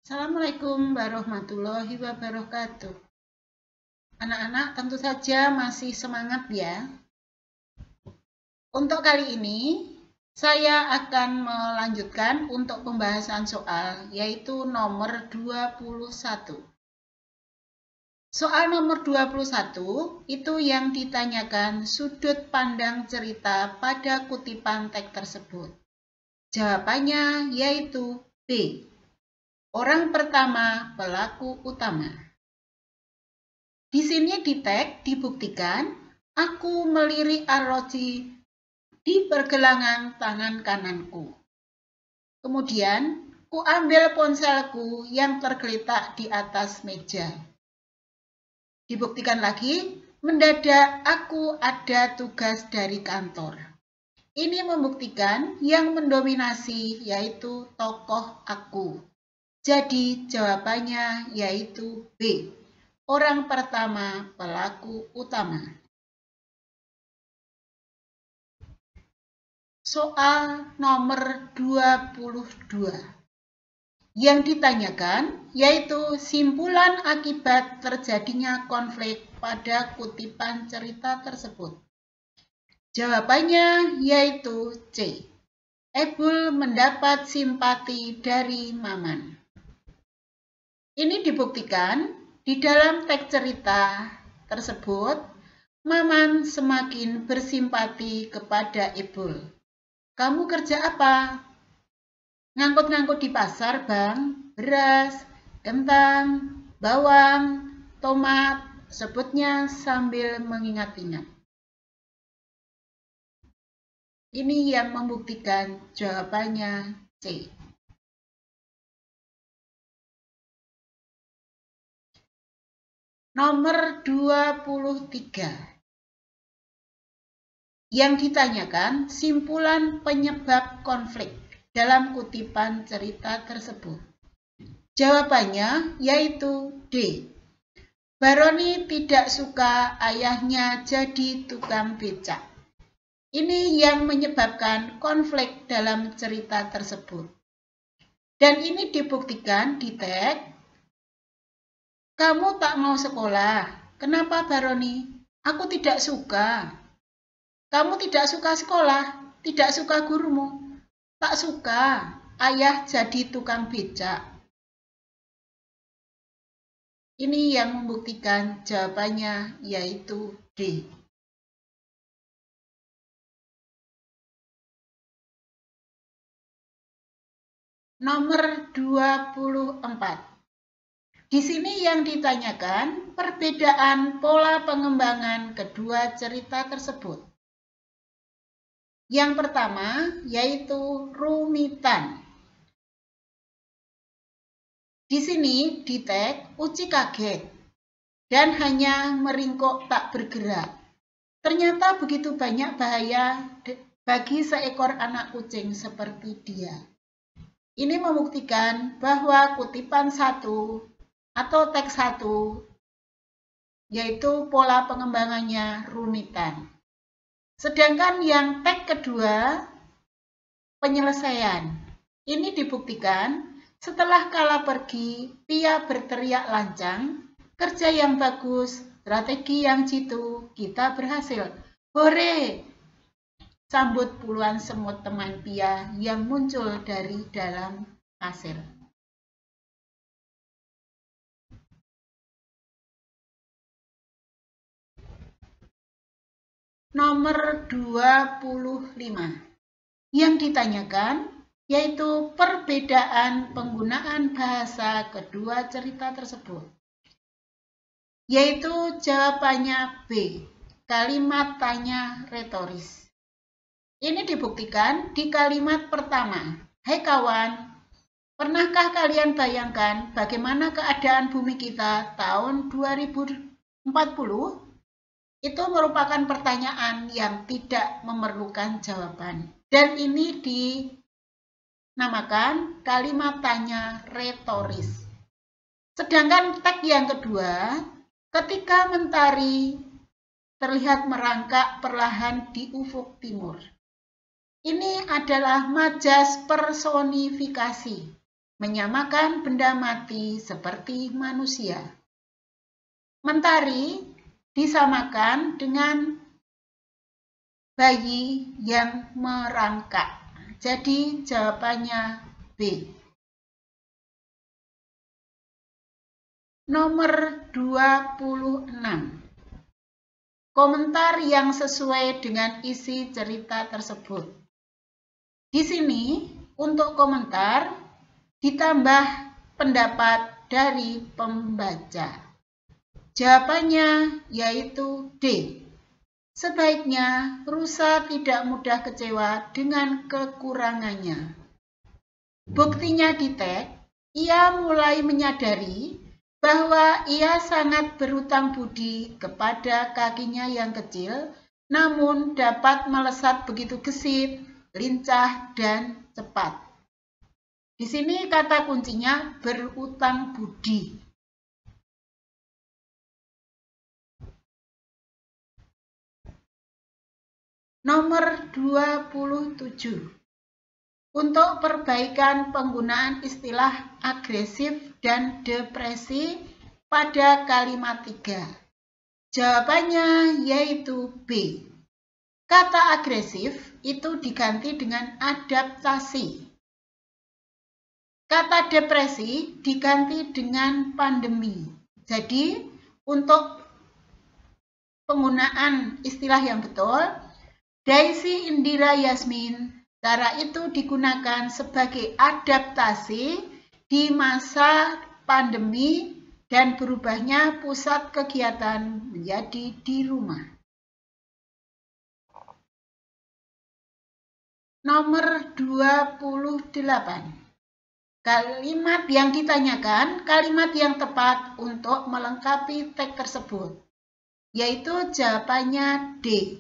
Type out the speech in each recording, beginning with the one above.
Assalamualaikum warahmatullahi wabarakatuh. Anak-anak tentu saja masih semangat ya. Untuk kali ini, saya akan melanjutkan untuk pembahasan soal, yaitu nomor 21. Soal nomor 21 itu yang ditanyakan sudut pandang cerita pada kutipan teks tersebut. Jawabannya yaitu B. Orang pertama pelaku utama. Di sini di teks dibuktikan, aku melirik arloji di pergelangan tangan kananku. Kemudian, ku ambil ponselku yang tergeletak di atas meja. Dibuktikan lagi, mendadak aku ada tugas dari kantor. Ini membuktikan yang mendominasi yaitu tokoh aku. Jadi jawabannya yaitu B. Orang pertama pelaku utama. Soal nomor 22. Yang ditanyakan yaitu simpulan akibat terjadinya konflik pada kutipan cerita tersebut. Jawabannya yaitu C. Ebul mendapat simpati dari Maman. Ini dibuktikan di dalam teks cerita tersebut, Maman semakin bersimpati kepada Ebul. Kamu kerja apa? Ngangkut-ngangkut di pasar, Bang. Beras, kentang, bawang, tomat, sebutnya sambil mengingat-ingat. Ini yang membuktikan jawabannya C. Nomor 23. Yang ditanyakan simpulan penyebab konflik dalam kutipan cerita tersebut. Jawabannya yaitu D. Baroni tidak suka ayahnya jadi tukang becak. Ini yang menyebabkan konflik dalam cerita tersebut. Dan ini dibuktikan di teks. Kamu tak mau sekolah. Kenapa, Baroni? Aku tidak suka. Kamu tidak suka sekolah, tidak suka gurumu. Tak suka, ayah jadi tukang becak. Ini yang membuktikan jawabannya yaitu D. Nomor 24. Di sini yang ditanyakan perbedaan pola pengembangan kedua cerita tersebut. Yang pertama yaitu rumitan. Di sini di teks Uci kaget dan hanya meringkuk tak bergerak. Ternyata begitu banyak bahaya bagi seekor anak kucing seperti dia. Ini membuktikan bahwa kutipan 1 atau teks 1 yaitu pola pengembangannya rumitan. Sedangkan yang teks kedua penyelesaian. Ini dibuktikan setelah Kala pergi, Pia berteriak lancang, kerja yang bagus, strategi yang jitu, kita berhasil. Hore! Sambut puluhan semut teman Pia yang muncul dari dalam pasir. Nomor 25. Yang ditanyakan yaitu perbedaan penggunaan bahasa kedua cerita tersebut. Yaitu jawabannya B. Kalimat tanya retoris. Ini dibuktikan di kalimat pertama. Hai kawan, pernahkah kalian bayangkan bagaimana keadaan bumi kita tahun 2040? Itu merupakan pertanyaan yang tidak memerlukan jawaban. Dan ini dinamakan kalimat tanya retoris. Sedangkan teks yang kedua, ketika mentari terlihat merangkak perlahan di ufuk timur. Ini adalah majas personifikasi, menyamakan benda mati seperti manusia. Mentari disamakan dengan bayi yang merangkak. Jadi jawabannya B. Nomor 26. Komentar yang sesuai dengan isi cerita tersebut. Di sini, untuk komentar, ditambah pendapat dari pembaca. Jawabannya yaitu D. Sebaiknya rusa tidak mudah kecewa dengan kekurangannya. Buktinya di teks, ia mulai menyadari bahwa ia sangat berhutang budi kepada kakinya yang kecil, namun dapat melesat begitu gesit, lincah, dan cepat. Di sini kata kuncinya berhutang budi. Nomor 27. Untuk perbaikan penggunaan istilah agresif dan depresi pada kalimat 3. Jawabannya yaitu B. Kata agresif itu diganti dengan adaptasi. Kata depresi diganti dengan pandemi. Jadi, untuk penggunaan istilah yang betul, Daisy Indira Yasmin, cara itu digunakan sebagai adaptasi di masa pandemi dan berubahnya pusat kegiatan menjadi di rumah. Nomor 28. Kalimat yang ditanyakan, kalimat yang tepat untuk melengkapi teks tersebut, yaitu jawabannya D.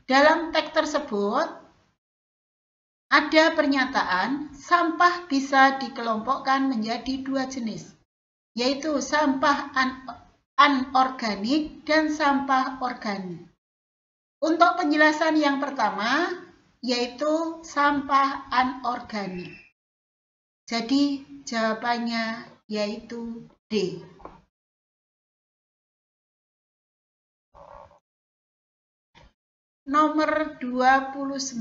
Dalam teks tersebut, ada pernyataan sampah bisa dikelompokkan menjadi 2 jenis, yaitu sampah anorganik dan sampah organik. Untuk penjelasan yang pertama, yaitu sampah anorganik. Jadi jawabannya yaitu D. Nomor 29.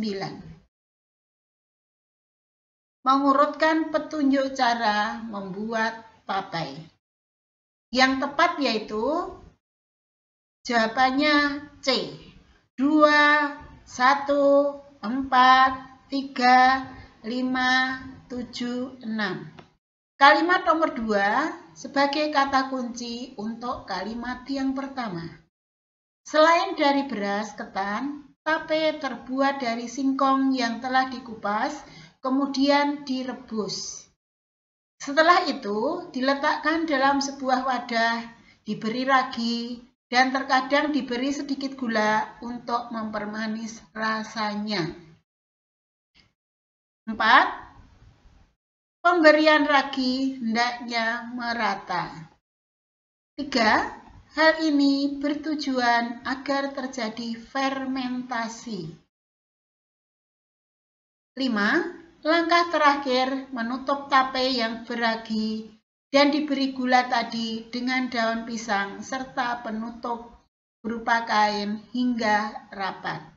Mengurutkan petunjuk cara membuat papai. Yang tepat yaitu jawabannya C. 2, 1, 4, 3, 5, 7, 6. Kalimat nomor 2 sebagai kata kunci untuk kalimat yang pertama. Selain dari beras ketan, tape terbuat dari singkong yang telah dikupas, kemudian direbus. Setelah itu, diletakkan dalam sebuah wadah, diberi ragi, dan terkadang diberi sedikit gula untuk mempermanis rasanya. 4. Pemberian ragi hendaknya merata. 3. Hal ini bertujuan agar terjadi fermentasi. 5. Langkah terakhir menutup tape yang beragi dan diberi gula tadi dengan daun pisang serta penutup berupa kain hingga rapat.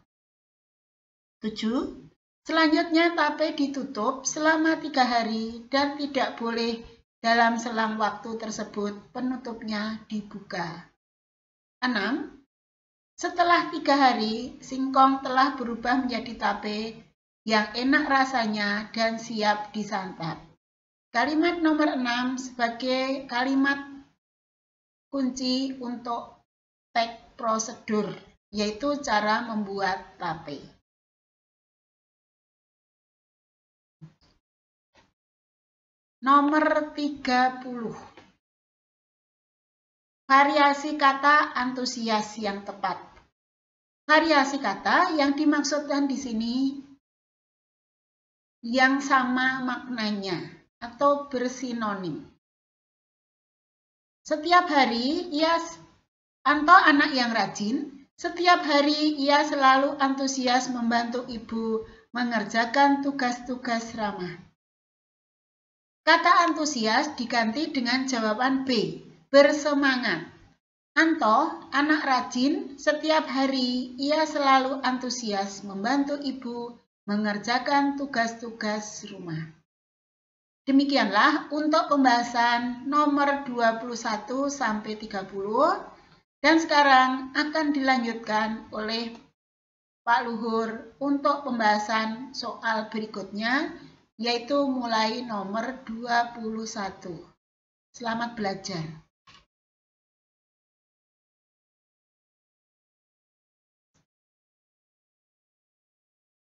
7. Selanjutnya tape ditutup selama 3 hari dan tidak boleh dalam selang waktu tersebut penutupnya dibuka. 6. Setelah 3 hari, singkong telah berubah menjadi tape yang enak rasanya dan siap disantap. Kalimat nomor 6 sebagai kalimat kunci untuk teks prosedur, yaitu cara membuat tape. Nomor 30. Variasi kata antusias yang tepat. Variasi kata yang dimaksudkan di sini yang sama maknanya atau bersinonim. Setiap hari, Anto anak yang rajin, Setiap hari ia selalu antusias membantu ibu mengerjakan tugas-tugas rumah. Kata antusias diganti dengan jawaban B, bersemangat. Anto, anak rajin, setiap hari ia selalu antusias membantu ibu mengerjakan tugas-tugas rumah. Demikianlah untuk pembahasan nomor 21 sampai 30. Dan sekarang akan dilanjutkan oleh Pak Luhur untuk pembahasan soal berikutnya, yaitu mulai nomor 21. Selamat belajar.